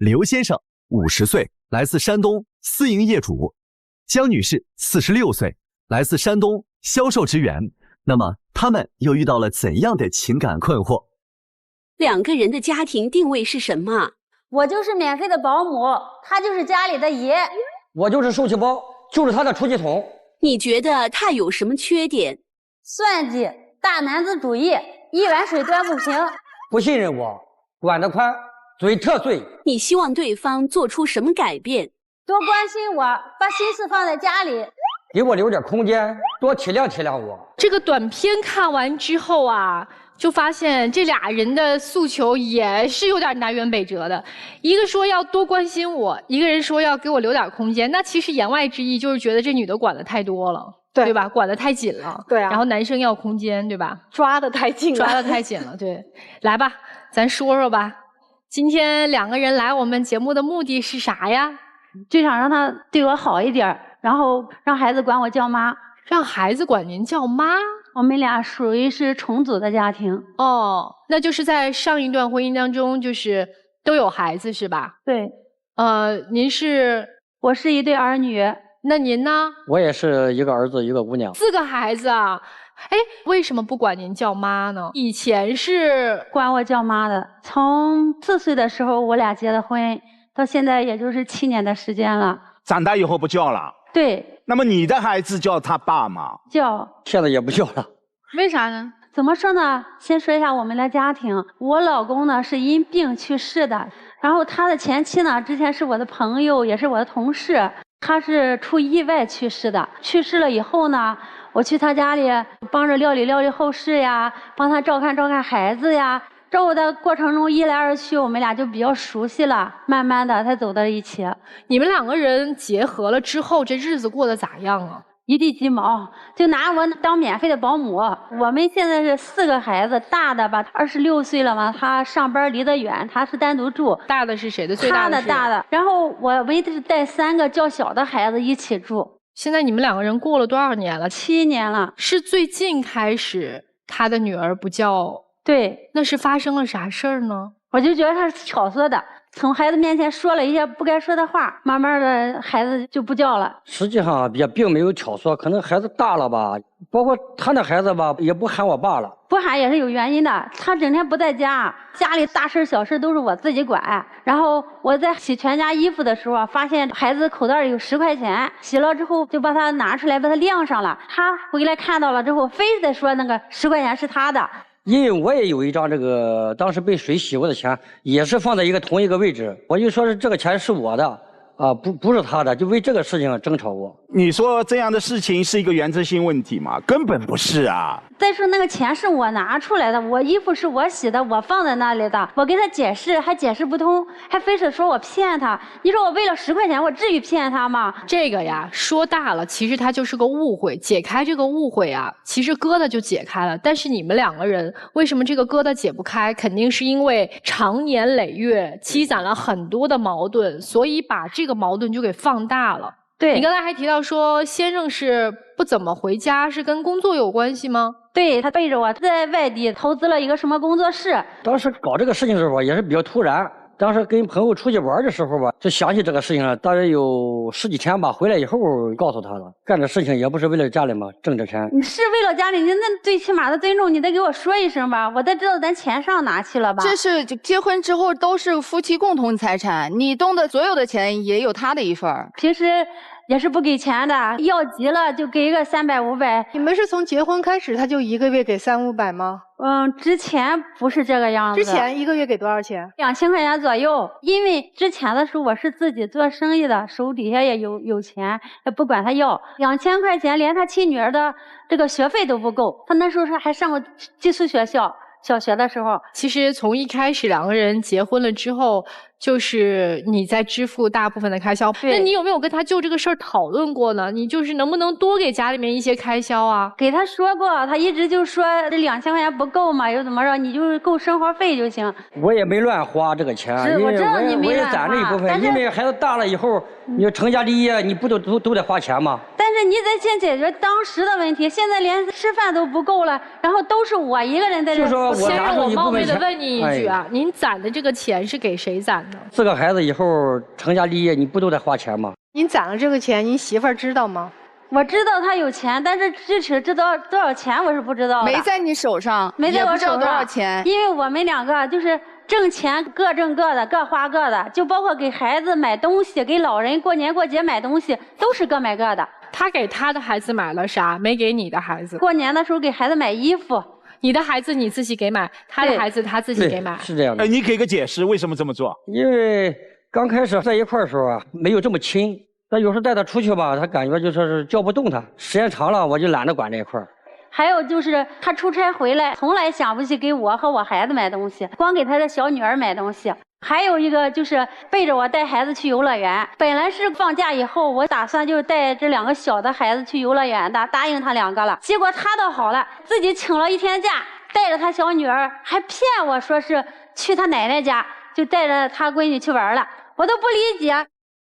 刘先生50岁，来自山东，私营业主；江女士46岁，来自山东，销售职员。那么他们又遇到了怎样的情感困惑？两个人的家庭定位是什么？我就是免费的保姆，他就是家里的爷。我就是受气包，就是他的出气筒。你觉得他有什么缺点？算计，大男子主义，一碗水端不平。不信任我，管得宽，嘴特碎。你希望对方做出什么改变？多关心我，把心思放在家里。给我留点空间，多体谅体谅我。这个短片看完之后啊，就发现这俩人的诉求也是有点南辕北辙的。一个说要多关心我，一个人说要给我留点空间。那其实言外之意就是觉得这女的管得太多了，对吧？管得太紧了。对啊。然后男生要空间，对吧？抓得太紧了。抓得太紧了，对。来吧，咱说说吧。今天两个人来我们节目的目的是啥呀？就想让他对我好一点，然后让孩子管我叫妈。让孩子管您叫妈？我们俩属于是重组的家庭。哦，那就是在上一段婚姻当中，就是都有孩子是吧？对。您是？我是一对儿女。那您呢？我也是一个儿子一个姑娘。4个孩子啊。哎，为什么不管您叫妈呢？以前是管我叫妈的。从4岁的时候我俩结的婚，到现在也就是7年的时间了。长大以后不叫了？对。那么你的孩子叫他爸吗？叫。现在也不叫了。为啥呢？怎么说呢？先说一下我们的家庭。我老公呢是因病去世的，然后他的前妻呢之前是我的朋友，也是我的同事。他是出意外去世的。去世了以后呢，我去他家里帮着料理后事呀，帮他照看孩子呀。照顾的过程中一来二去，我们俩就比较熟悉了，慢慢的才走到一起。你们2个人结合了之后，这日子过得咋样啊？一地鸡毛，就拿我当免费的保姆。我们现在是4个孩子，大的吧26岁了嘛，他上班离得远，他是单独住。大的是谁的？最大的是他的。然后我唯是带3个较小的孩子一起住。现在你们2个人过了多少年了？7年了。是最近开始他的女儿不叫？对。那是发生了啥事儿呢？我就觉得他是挑唆的，从孩子面前说了一些不该说的话，慢慢的孩子就不叫了。实际上也并没有挑唆，可能孩子大了吧，包括他那孩子吧，也不喊我爸了。不喊也是有原因的，他整天不在家，家里大事小事都是我自己管。然后我在洗全家衣服的时候，发现孩子口袋里有10块钱，洗了之后就把它拿出来，把它晾上了。他回来看到了之后，非得说那个10块钱是他的。因为我也有一张这个当时被水洗过的钱，也是放在同一个位置，我就说是这个钱是我的，啊，不是他的，就为这个事情争吵过。你说这样的事情是一个原则性问题吗？根本不是啊。再说那个钱是我拿出来的，我衣服是我洗的，我放在那里的，我给他解释还解释不通，还非是说我骗他。你说我为了10块钱，我至于骗他吗？这个呀，说大了，其实它就是个误会。解开这个误会啊，其实疙瘩就解开了。但是你们2个人为什么这个疙瘩解不开？肯定是因为长年累月积攒了很多的矛盾，所以把这个矛盾就给放大了。对，你刚才还提到说先生是不怎么回家，是跟工作有关系吗？对，他背着我在外地投资了一个什么工作室。当时搞这个事情的时候也是比较突然，当时跟朋友出去玩的时候吧，就想起这个事情了，大约有10几天吧，回来以后告诉他了，干这事情也不是为了家里嘛，挣这钱。你是为了家里，你那最起码的尊重你得给我说一声吧，我得知道咱钱上哪去了吧。这是结婚之后都是夫妻共同财产，你动的所有的钱也有他的一份。平时也是不给钱的，要急了就给个300、500。你们是从结婚开始他就1个月给300、500吗？之前不是这个样子。之前1个月给多少钱？2000块钱左右。因为之前的时候我是自己做生意的，手底下也有钱，也不管他要2000块钱，连他亲女儿的这个学费都不够。他那时候还上过寄宿学校。小学的时候，其实从一开始2个人结婚了之后，就是你在支付大部分的开销。那你有没有跟他就这个事儿讨论过呢？你就是能不能多给家里面一些开销啊？给他说过，他一直就说这2000块钱不够嘛，又怎么着，你就是够生活费就行。我也没乱花这个钱，因为我也攒了一部分，因为孩子大了以后，你成家立业，你不都得花钱吗？但是你得先解决当时的问题，现在连吃饭都不够了，然后都是我一个人在这。就说我先让我冒昧的拿出一部分钱问你一句啊，您攒的这个钱是给谁攒的？ 4个孩子以后成家立业，你不都得花钱吗？您攒了这个钱，您媳妇儿知道吗？我知道他有钱，但是具体知道多少钱我是不知道的。没在你手上，没在我手上也不知道多少钱。因为我们两个就是挣钱各挣各的，各花各的，就包括给孩子买东西，给老人过年过节买东西，都是各买各的。他给他的孩子买了啥？没给你的孩子。过年的时候给孩子买衣服，你的孩子你自己给买，他的孩子他自己给买。是这样的。你给个解释，为什么这么做？因为刚开始在一块儿的时候啊，没有这么亲。但有时候带他出去吧，他感觉就说是叫不动他，时间长了我就懒得管这一块儿。还有就是他出差回来，从来想不起给我和我孩子买东西，光给他的小女儿买东西。还有一个就是背着我带孩子去游乐园，本来是放假以后我打算就带这2个小的孩子去游乐园的，答应他2个了。结果他倒好了，自己请了1天假，带着他小女儿，还骗我说是去他奶奶家，就带着他闺女去玩了。我都不理解。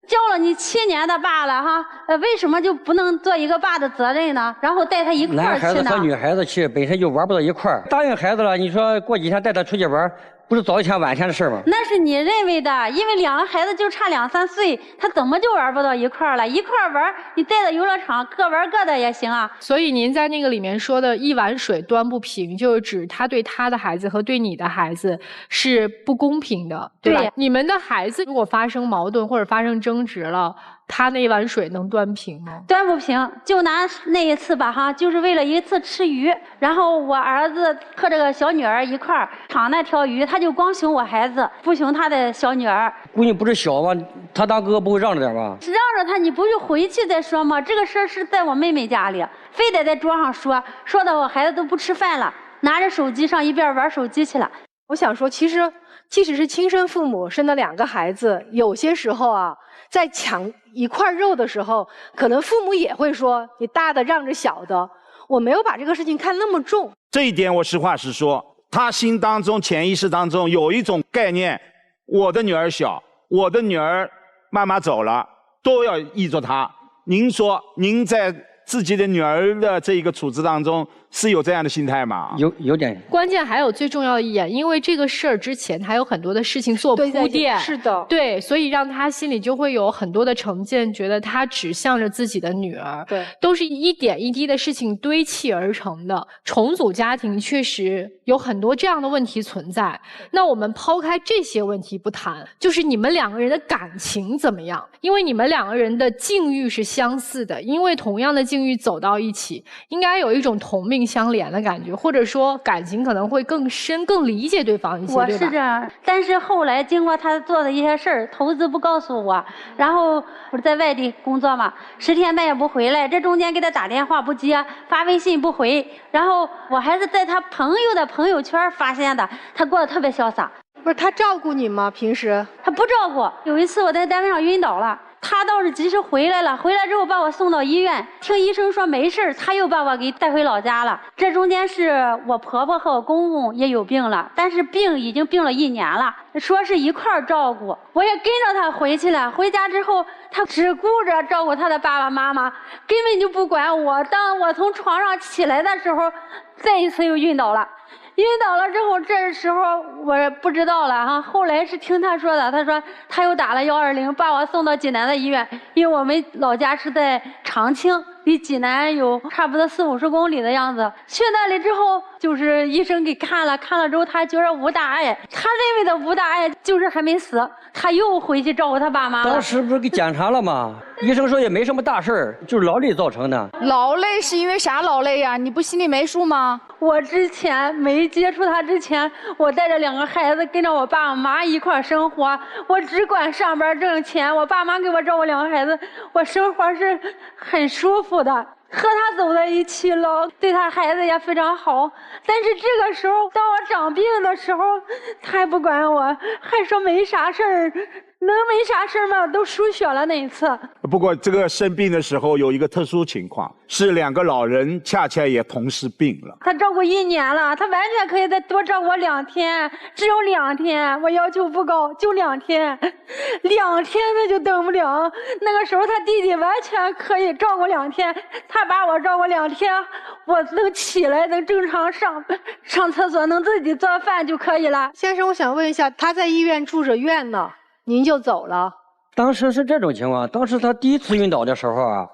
教了你7年的爸了哈，为什么就不能做一个爸的责任呢？然后带他一块儿去呢？男孩子和女孩子去本身就玩不到一块儿。答应孩子了，你说过几天带他出去玩，不是早一天晚一天的事吗？那是你认为的，因为2个孩子就差2、3岁，他怎么就玩不到一块儿了？一块儿玩，你带到游乐场各玩各的也行啊。所以您在那个里面说的一碗水端不平，就是指他对他的孩子和对你的孩子是不公平的，对吧？对，你们的孩子如果发生矛盾或者发生争执了，他那一碗水能端平吗？端不平。就拿那一次吧哈，就是为了一次吃鱼，然后我儿子和这个小女儿一块儿场那条鱼，他就光熊我孩子，不熊他的小女儿。闺女不是小吗？他当哥哥不会让着点吗？让着他，你不就回去再说吗？这个事儿是在我妹妹家里，非得在桌上说，说的我孩子都不吃饭了，拿着手机上一边玩手机去了。我想说，其实即使是亲生父母生的2个孩子，有些时候啊，在抢一块肉的时候，可能父母也会说你大的让着小的。我没有把这个事情看那么重。这一点我实话实说，他心当中潜意识当中有一种概念，我的女儿小，我的女儿妈妈走了，都要依着她。您说您在自己的女儿的这一个处置当中是有这样的心态吗？有点。关键还有最重要的一点，因为这个事儿之前他有很多的事情做铺垫，是的，对，所以让他心里就会有很多的成见，觉得他指向着自己的女儿，对，都是一点一滴的事情堆砌而成的。重组家庭确实有很多这样的问题存在。那我们抛开这些问题不谈，就是你们2个人的感情怎么样？因为你们2个人的境遇是相似的，因为同样的境遇走到一起，应该有一种同命相连的感觉，或者说感情可能会更深、更理解对方一些。我对吧？是这样，但是后来经过他做的一些事儿，投资不告诉我，然后不是在外地工作嘛，10天半夜不回来，这中间给他打电话不接，发微信不回，然后我还是在他朋友的朋友圈发现的，他过得特别潇洒。不是他照顾你吗？平时他不照顾。有一次我在单位上晕倒了，他倒是及时回来了，回来之后把我送到医院，听医生说没事，他又把我给带回老家了。这中间是我婆婆和我公公也有病了，但是病已经病了1年了，说是一块儿照顾，我也跟着他回去了。回家之后，他只顾着照顾他的爸爸妈妈，根本就不管我。当我从床上起来的时候，再一次又晕倒了。晕倒了之后，这时候我不知道了哈。后来是听他说的，他说他又打了120，把我送到济南的医院，因为我们老家是在长青，离济南有差不多40、50公里的样子。去那里之后，就是医生给看了之后，他觉得无大碍，他认为的无大碍就是还没死，他又回去照顾他爸妈了。当时不是给检查了吗？医生说也没什么大事儿，就是劳累造成的。劳累是因为啥劳累呀？你不心里没数吗？我之前没接触他之前，我带着2个孩子跟着我爸我妈一块儿生活，我只管上班挣钱，我爸妈给我照顾2个孩子，我生活是很舒服的。和他走在一起了，对他孩子也非常好。但是这个时候，当我长病的时候，他还不管我，还说没啥事儿，能没啥事吗？都输血了那一次。不过这个生病的时候有一个特殊情况，是2个老人恰恰也同时病了。他照顾1年了，他完全可以再多照顾我2天，只有2天，我要求不高，就2天，2天他就等不了。那个时候他弟弟完全可以照顾2天，他把我照顾2天，我能起来，能正常上厕所，能自己做饭就可以了。先生，我想问一下，他在医院住着院呢，您就走了？当时是这种情况，当时他第1次晕倒的时候啊，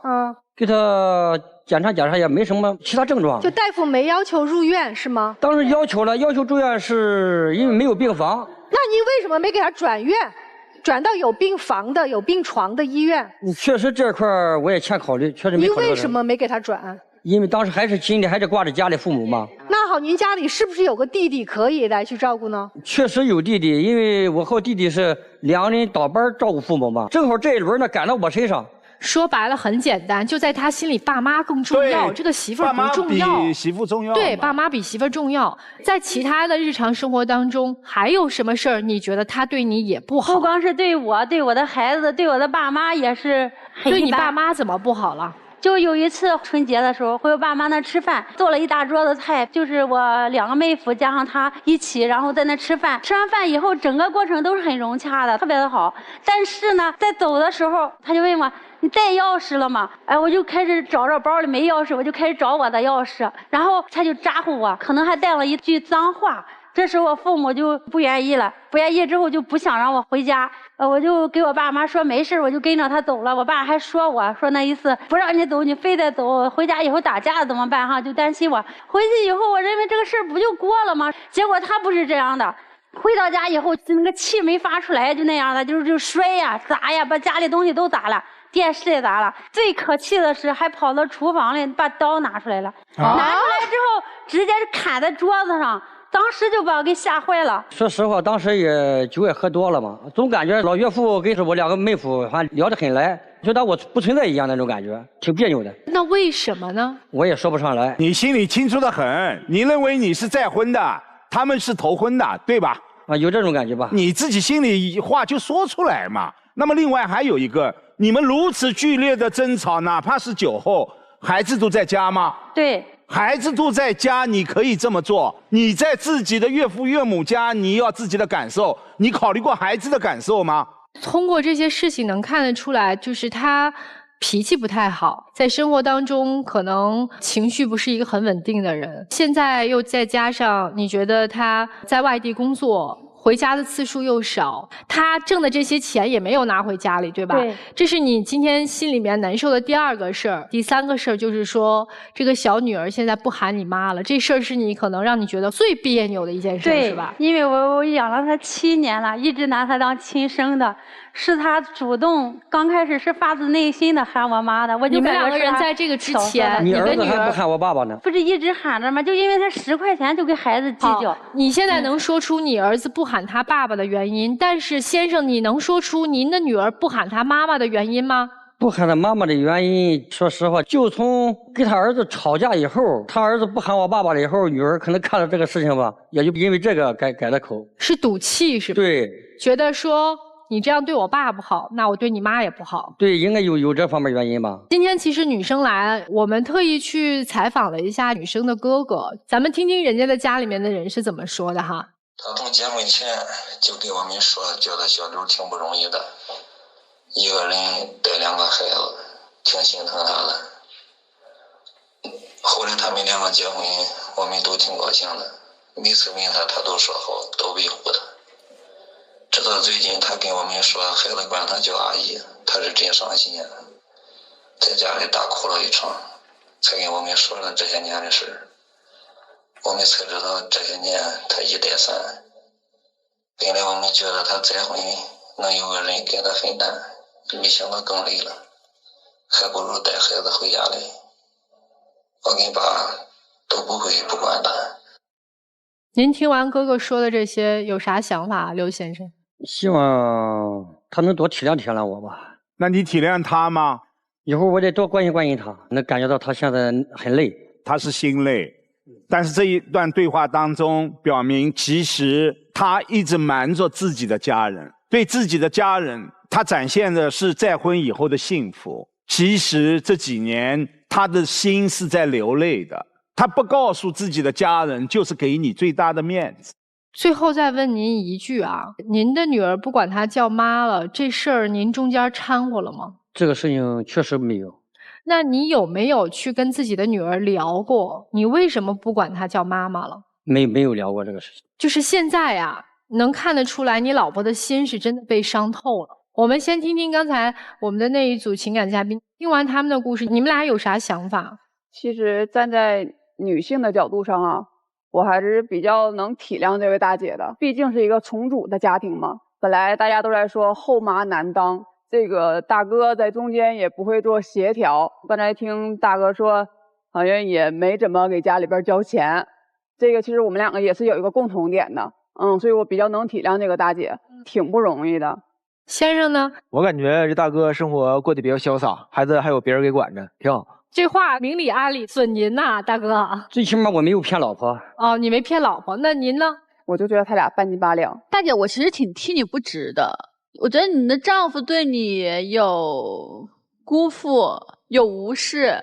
给他检查也没什么其他症状，就大夫没要求入院是吗？当时要求住院是因为没有病房。那您为什么没给他转院，转到有病房的、有病床的医院？确实这块我也欠考虑，确实没考虑。您为什么没给他转？因为当时心里还是挂着家里父母嘛。那好，您家里是不是有个弟弟可以来去照顾呢？确实有弟弟，因为我和我弟弟是2人倒班照顾父母嘛，正好这一轮呢赶到我身上。说白了很简单，就在他心里，爸妈更重要，这个媳妇儿不重要。爸妈比媳妇重要。对，爸妈比媳妇儿重要。在其他的日常生活当中，还有什么事儿你觉得他对你也不好？不光是对我，对我的孩子，对我的爸妈也是很一般。对你爸妈怎么不好了？就有一次春节的时候，回我爸妈那吃饭，做了一大桌子菜，就是我2个妹夫加上他一起，然后在那吃饭。吃完饭以后，整个过程都是很融洽的，特别的好。但是呢，在走的时候，他就问我：“你带钥匙了吗？”哎，我就开始找包里没钥匙，我就开始找我的钥匙，然后他就咋呼我，可能还带了一句脏话。这时我父母就不愿意了，不愿意之后就不想让我回家，我就给我爸妈说没事，我就跟着他走了。我爸还说我说那意思不让你走，你非得走，回家以后打架怎么办哈？就担心我。回去以后，我认为这个事儿不就过了吗？结果他不是这样的，回到家以后就那个气没发出来，就那样的，就摔呀砸呀，把家里东西都砸了。电视也砸了，最可气的是还跑到厨房里把刀拿出来了，拿出来之后直接是砍在桌子上，当时就把我给吓坏了。说实话，当时也酒也喝多了嘛，总感觉老岳父跟我2个妹夫还聊得很来，就当我不存在一样那种感觉，挺别扭的。那为什么呢？我也说不上来。你心里清楚得很，你认为你是再婚的，他们是头婚的，对吧？啊，有这种感觉吧？你自己心里话就说出来嘛。那么另外还有一个，你们如此剧烈的争吵，哪怕是酒后，孩子都在家吗？对。孩子都在家，你可以这么做。你在自己的岳父岳母家，你要自己的感受，你考虑过孩子的感受吗？通过这些事情能看得出来，就是他脾气不太好，在生活当中可能情绪不是一个很稳定的人。现在又再加上你觉得他在外地工作，回家的次数又少，他挣的这些钱也没有拿回家里，对吧？对。这是你今天心里面难受的第2个事儿。第3个事儿就是说，这个小女儿现在不喊你妈了，这事儿是你可能让你觉得最别扭的一件事，是吧？因为我养了她7年了，一直拿她当亲生的，是她主动，刚开始是发自内心的喊我妈的。你们2个人在这个之前，你儿子还不喊我爸爸呢？不是一直喊着吗？就因为他10块钱就给孩子计较。你现在能说出你儿子不喊他爸爸的原因，但是先生，你能说出您的女儿不喊他妈妈的原因吗？不喊他妈妈的原因，说实话，就从跟他儿子吵架以后，他儿子不喊我爸爸了以后，女儿可能看了这个事情吧，也就因为这个改了口。是赌气是吧？对，觉得说你这样对我爸不好，那我对你妈也不好。对，应该有这方面原因吧。今天其实女生来，我们特意去采访了一下女生的哥哥，咱们听听人家的家里面的人是怎么说的哈。他从结婚前就给我们说，觉得小刘挺不容易的，一个人带2个孩子，挺心疼他的。后来他们2个结婚，我们都挺高兴的，每次问他，他都说好，都维护他。直到最近，他跟我们说，孩子管他叫阿姨，他是真伤心，在家里大哭了一场，才跟我们说了这些年的事。我们才知道这些年他1带3，本来我们觉得他再婚能有个人给他分担，没想到更累了，还不如带孩子回家来。我跟爸都不会不管他。您听完哥哥说的这些，有啥想法，刘先生？希望他能多体谅体谅我吧。那你体谅他吗？以后我得多关心关心他，能感觉到他现在很累，他是心累。但是这一段对话当中表明，其实他一直瞒着自己的家人，对自己的家人，他展现的是再婚以后的幸福。其实这几年他的心是在流泪的，他不告诉自己的家人，就是给你最大的面子。最后再问您一句啊，您的女儿不管她叫妈了，这事儿您中间掺和了吗？这个事情确实没有。那你有没有去跟自己的女儿聊过，你为什么不管她叫妈妈了？没有聊过这个事情。就是现在啊，能看得出来你老婆的心是真的被伤透了。我们先听听刚才我们的那一组情感嘉宾，听完他们的故事，你们俩有啥想法？其实站在女性的角度上啊，我还是比较能体谅这位大姐的，毕竟是一个重组的家庭嘛。本来大家都在说后妈难当，这个大哥在中间也不会做协调。刚才听大哥说，好像也没怎么给家里边交钱，这个其实我们两个也是有一个共同点的，所以我比较能体谅这个大姐，挺不容易的。先生呢？我感觉这大哥生活过得比较潇洒，孩子还有别人给管着，挺好。这话明里暗里损您呐，大哥。最起码我没有骗老婆。哦，你没骗老婆，那您呢？我就觉得他俩半斤八两。大姐，我其实挺替你不值的。我觉得你的丈夫对你有辜负，有无视。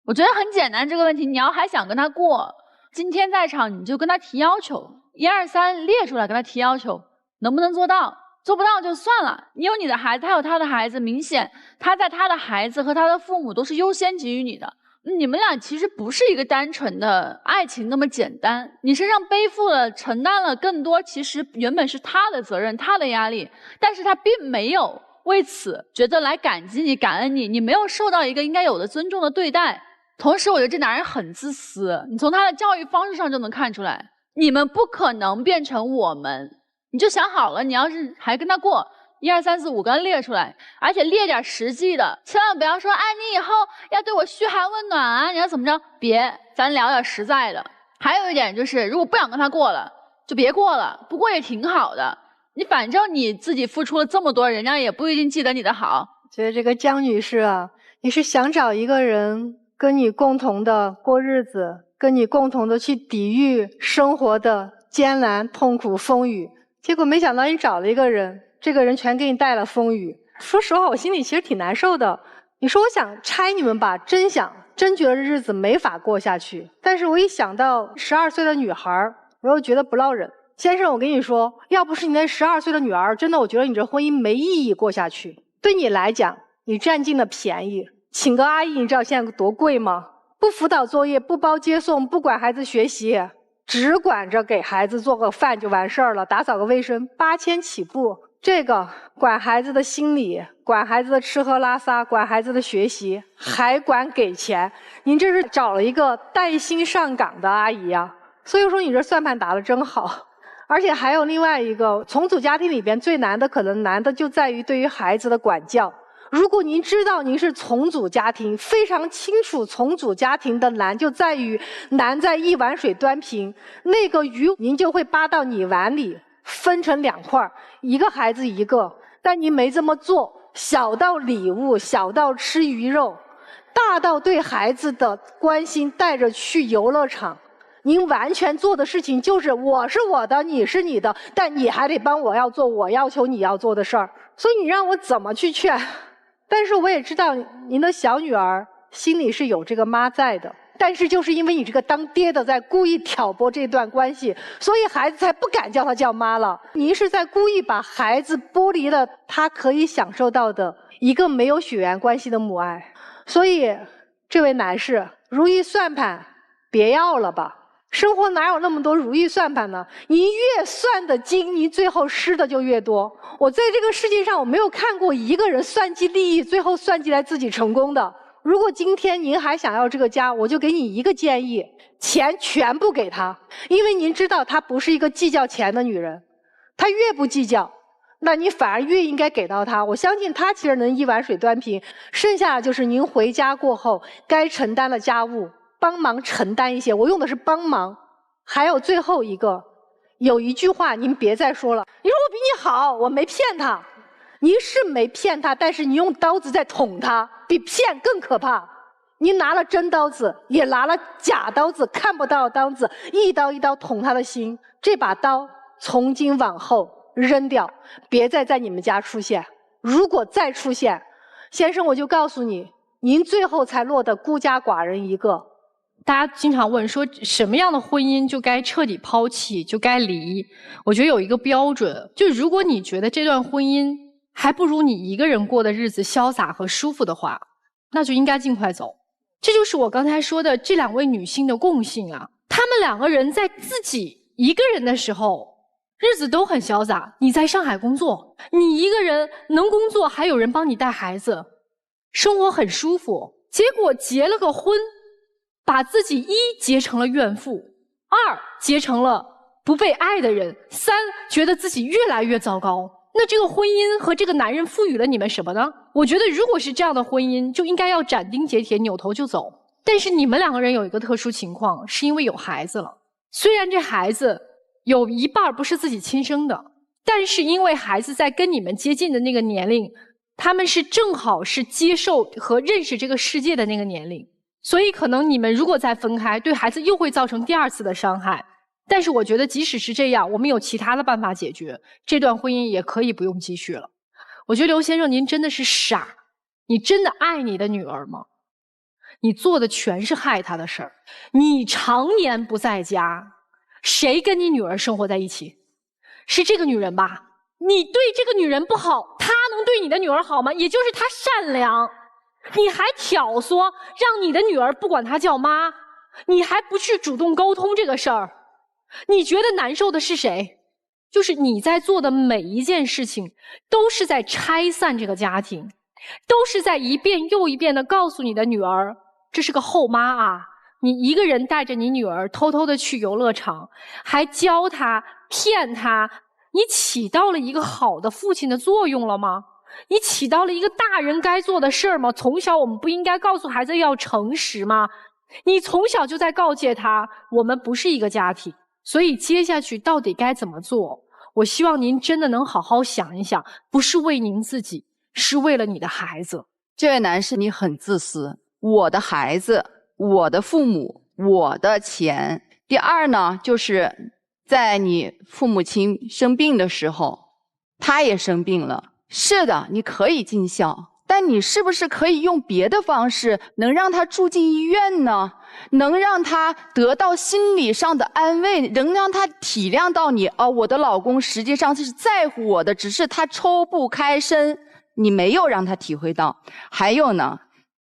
我觉得很简单，这个问题你要还想跟他过，今天在场你就跟他提要求，1、2、3列出来跟他提要求，能不能做到？做不到就算了，你有你的孩子，他有他的孩子，明显他在他的孩子和他的父母都是优先给予你的。你们俩其实不是一个单纯的爱情那么简单，你身上背负了承担了更多，其实原本是他的责任，他的压力，但是他并没有为此觉得来感激你、感恩你，你没有受到一个应该有的尊重的对待。同时我觉得这男人很自私，你从他的教育方式上就能看出来，你们不可能变成我们。你就想好了，你要是还跟他过1、2、3、4、5，跟他列出来，而且列点实际的，千万不要说，哎，你以后要对我嘘寒问暖啊，你要怎么着？别，咱聊点实在的。还有一点就是，如果不想跟他过了，就别过了，不过也挺好的。你反正你自己付出了这么多，人家也不一定记得你的好。觉得这个江女士啊，你是想找一个人跟你共同的过日子，跟你共同的去抵御生活的艰难、痛苦、风雨。结果没想到你找了一个人，这个人全给你带了风雨。说实话，我心里其实挺难受的。你说我想拆你们吧，真觉得日子没法过下去。但是我一想到12岁的女孩，我又觉得不落忍。先生，我跟你说，要不是你那12岁的女儿，真的我觉得你这婚姻没意义过下去。对你来讲，你占尽了便宜。请个阿姨，你知道现在多贵吗？不辅导作业，不包接送，不管孩子学习，只管着给孩子做个饭就完事儿了，打扫个卫生，8000起步。这个管孩子的心理，管孩子的吃喝拉撒，管孩子的学习，还管给钱。您这是找了一个带薪上岗的阿姨啊！所以说你这算盘打得真好。而且还有另外一个，重组家庭里边最难的，可能难的就在于对于孩子的管教。如果您知道您是重组家庭，非常清楚重组家庭的难就在于难在一碗水端平，那个鱼您就会扒到你碗里，分成2块，一个孩子一个。但您没这么做，小到礼物，小到吃鱼肉，大到对孩子的关心，带着去游乐场。您完全做的事情就是我是我的，你是你的，但你还得帮我要做我要求你要做的事儿。所以你让我怎么去劝？但是我也知道您的小女儿心里是有这个妈在的，但是就是因为你这个当爹的在故意挑拨这段关系，所以孩子才不敢叫她叫妈了。您是在故意把孩子剥离了他可以享受到的一个没有血缘关系的母爱。所以这位男士，如意算盘别要了吧，生活哪有那么多如意算盘呢？您越算的精，您最后失的就越多。我在这个世界上，我没有看过一个人算计利益，最后算计来自己成功的。如果今天您还想要这个家，我就给你一个建议，钱全部给他，因为您知道她不是一个计较钱的女人，她越不计较，那你反而越应该给到她。我相信她其实能一碗水端平，剩下的就是您回家过后该承担的家务帮忙承担一些，我用的是帮忙。还有最后一个，有一句话您别再说了，你说我比你好，我没骗他。您是没骗他，但是你用刀子在捅他，比骗更可怕。您拿了真刀子，也拿了假刀子，看不到的刀子，一刀一刀捅他的心。这把刀从今往后扔掉，别再在你们家出现。如果再出现，先生，我就告诉你，您最后才落得孤家寡人一个。大家经常问说，什么样的婚姻就该彻底抛弃，就该离？我觉得有一个标准，就如果你觉得这段婚姻还不如你一个人过的日子潇洒和舒服的话，那就应该尽快走。这就是我刚才说的这两位女性的共性啊，她们两个人在自己一个人的时候，日子都很潇洒。你在上海工作，你一个人能工作，还有人帮你带孩子，生活很舒服。结果结了个婚，把自己一结成了怨妇，二结成了不被爱的人，三觉得自己越来越糟糕。那这个婚姻和这个男人赋予了你们什么呢？我觉得如果是这样的婚姻，就应该要斩钉截铁，扭头就走。但是你们两个人有一个特殊情况，是因为有孩子了。虽然这孩子有一半不是自己亲生的，但是因为孩子在跟你们接近的那个年龄，他们是正好是接受和认识这个世界的那个年龄，所以可能你们如果再分开，对孩子又会造成第二次的伤害。但是我觉得即使是这样，我们有其他的办法解决，这段婚姻也可以不用继续了。我觉得刘先生您真的是傻，你真的爱你的女儿吗？你做的全是害她的事儿。你常年不在家，谁跟你女儿生活在一起？是这个女人吧？你对这个女人不好，她能对你的女儿好吗？也就是她善良，你还挑唆让你的女儿不管她叫妈，你还不去主动沟通这个事儿。你觉得难受的是谁？就是你在做的每一件事情都是在拆散这个家庭，都是在一遍又一遍地告诉你的女儿，这是个后妈啊，你一个人带着你女儿偷偷地去游乐场，还教她骗她，你起到了一个好的父亲的作用了吗？你起到了一个大人该做的事儿吗？从小我们不应该告诉孩子要诚实吗？你从小就在告诫他，我们不是一个家庭。所以接下去到底该怎么做？我希望您真的能好好想一想，不是为您自己，是为了你的孩子。这位男士，你很自私，我的孩子，我的父母，我的钱。第二呢，就是在你父母亲生病的时候，他也生病了。是的，你可以尽孝，但你是不是可以用别的方式能让他住进医院呢？能让他得到心理上的安慰，能让他体谅到你我的老公实际上是在乎我的，只是他抽不开身，你没有让他体会到。还有呢，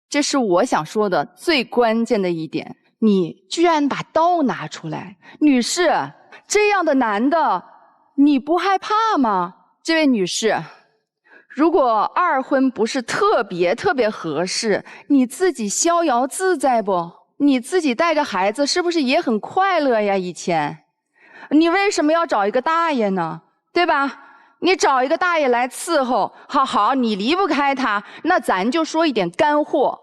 这是我想说的最关键的一点，你居然把刀拿出来。女士，这样的男的你不害怕吗？这位女士，如果二婚不是特别合适，你自己逍遥自在不？你自己带着孩子是不是也很快乐呀？以前你为什么要找一个大爷呢？对吧？你找一个大爷来伺候，好，你离不开他，那咱就说一点干货，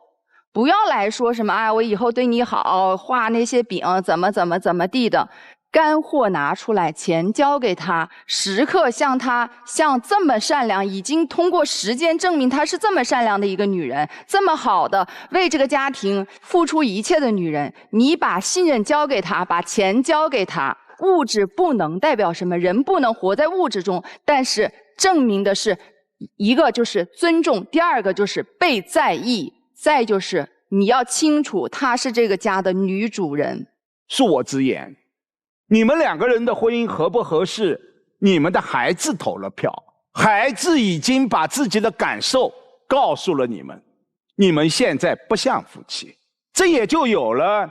不要来说什么我以后对你好，画那些饼怎么地的。干货拿出来，钱交给他，时刻像这么善良，已经通过时间证明她是这么善良的一个女人，这么好的为这个家庭付出一切的女人，你把信任交给她，把钱交给她。物质不能代表什么，人不能活在物质中，但是证明的是一个就是尊重，第二个就是被在意，再就是你要清楚她是这个家的女主人。恕我直言，你们两个人的婚姻合不合适，你们的孩子投了票，孩子已经把自己的感受告诉了你们，你们现在不像夫妻，这也就有了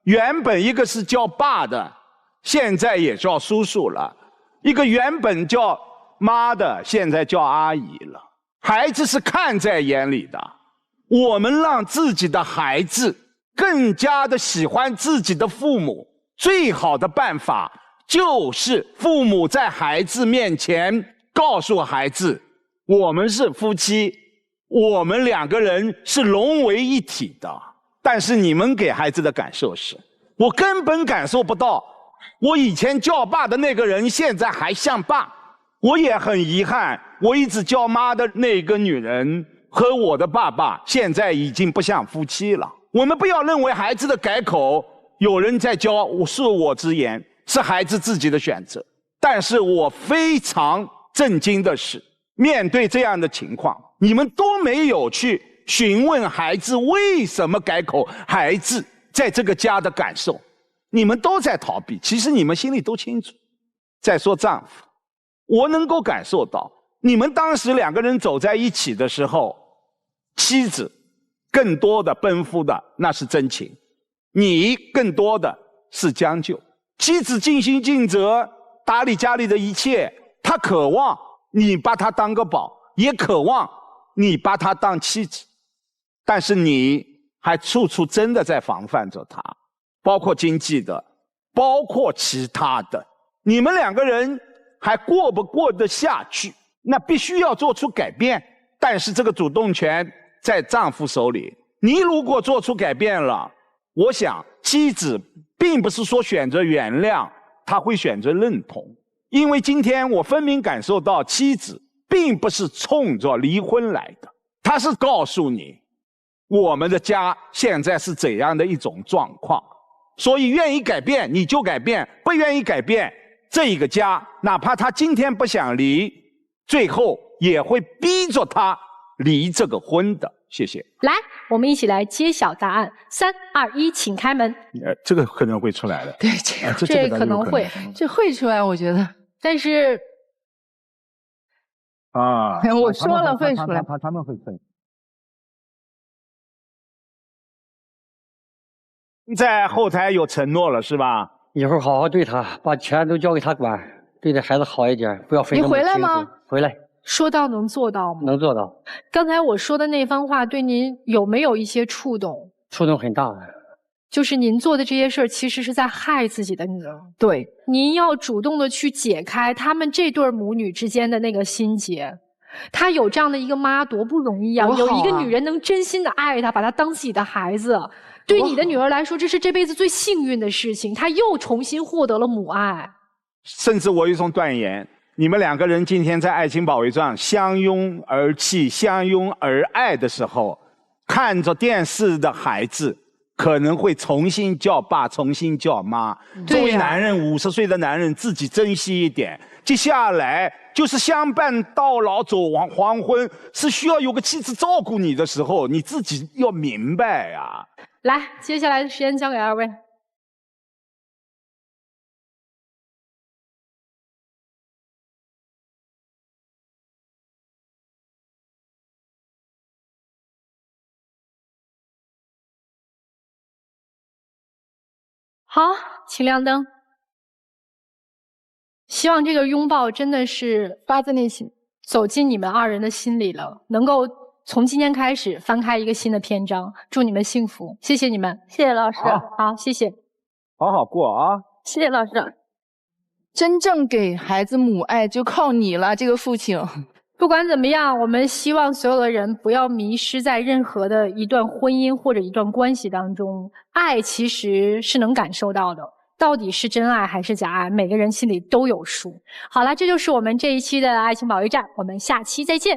原本一个是叫爸的，现在也叫叔叔了，一个原本叫妈的，现在叫阿姨了。孩子是看在眼里的，我们让自己的孩子更加的喜欢自己的父母，最好的办法就是父母在孩子面前告诉孩子，我们是夫妻，我们两个人是融为一体的。但是你们给孩子的感受是，我根本感受不到，我以前叫爸的那个人现在还像爸。我也很遗憾，我一直叫妈的那个女人和我的爸爸现在已经不像夫妻了。我们不要认为孩子的改口有人在教，恕我直言，是孩子自己的选择。但是我非常震惊的是，面对这样的情况，你们都没有去询问孩子为什么改口，孩子在这个家的感受，你们都在逃避。其实你们心里都清楚。再说丈夫，我能够感受到，你们当时两个人走在一起的时候，妻子更多的奔赴的那是真情，你更多的是将就。妻子尽心尽责打理家里的一切，她渴望你把她当个宝，也渴望你把她当妻子，但是你还处处真的在防范着她，包括经济的，包括其他的。你们两个人还过不过得下去，那必须要做出改变。但是这个主动权在丈夫手里，你如果做出改变了，我想妻子并不是说选择原谅，她会选择认同。因为今天我分明感受到妻子并不是冲着离婚来的，她是告诉你我们的家现在是怎样的一种状况，所以愿意改变你就改变，不愿意改变，这个家哪怕他今天不想离，最后也会逼着他离这个婚的。谢谢。来，我们一起来揭晓答案。3、2、1，请开门。这个可能会出来的。对，这可能会，这会出来，我觉得。但是啊，我说了会出来，他们会出来。在后台有承诺了是吧？以后好好对他，把钱都交给他管，对这孩子好一点，不要费那么辛苦。你回来吗？回来。说到能做到吗？能做到。刚才我说的那番话对您有没有一些触动？触动很大。就是您做的这些事儿，其实是在害自己的女儿。对，您要主动的去解开他们这对母女之间的那个心结。她有这样的一个妈多不容易啊！有一个女人能真心的爱她，把她当自己的孩子，对你的女儿来说，这是这辈子最幸运的事情。她又重新获得了母爱。甚至我有一种断言，你们两个人今天在爱情保卫战相拥而泣、相拥而爱的时候，看着电视的孩子可能会重新叫爸，重新叫妈。作为男人，50岁的男人自己珍惜一点。接下来就是相伴到老，走完黄昏，是需要有个妻子照顾你的时候，你自己要明白啊。来，接下来的时间交给2位。好，请亮灯。希望这个拥抱真的是发自内心，走进你们2人的心里了，能够从今天开始翻开一个新的篇章。祝你们幸福，谢谢你们，谢谢老师。好，谢谢。好好过啊！谢谢老师。真正给孩子母爱就靠你了，这个父亲。不管怎么样，我们希望所有的人不要迷失在任何的一段婚姻或者一段关系当中。爱其实是能感受到的，到底是真爱还是假爱，每个人心里都有数。好了，这就是我们这一期的爱情保卫战，我们下期再见。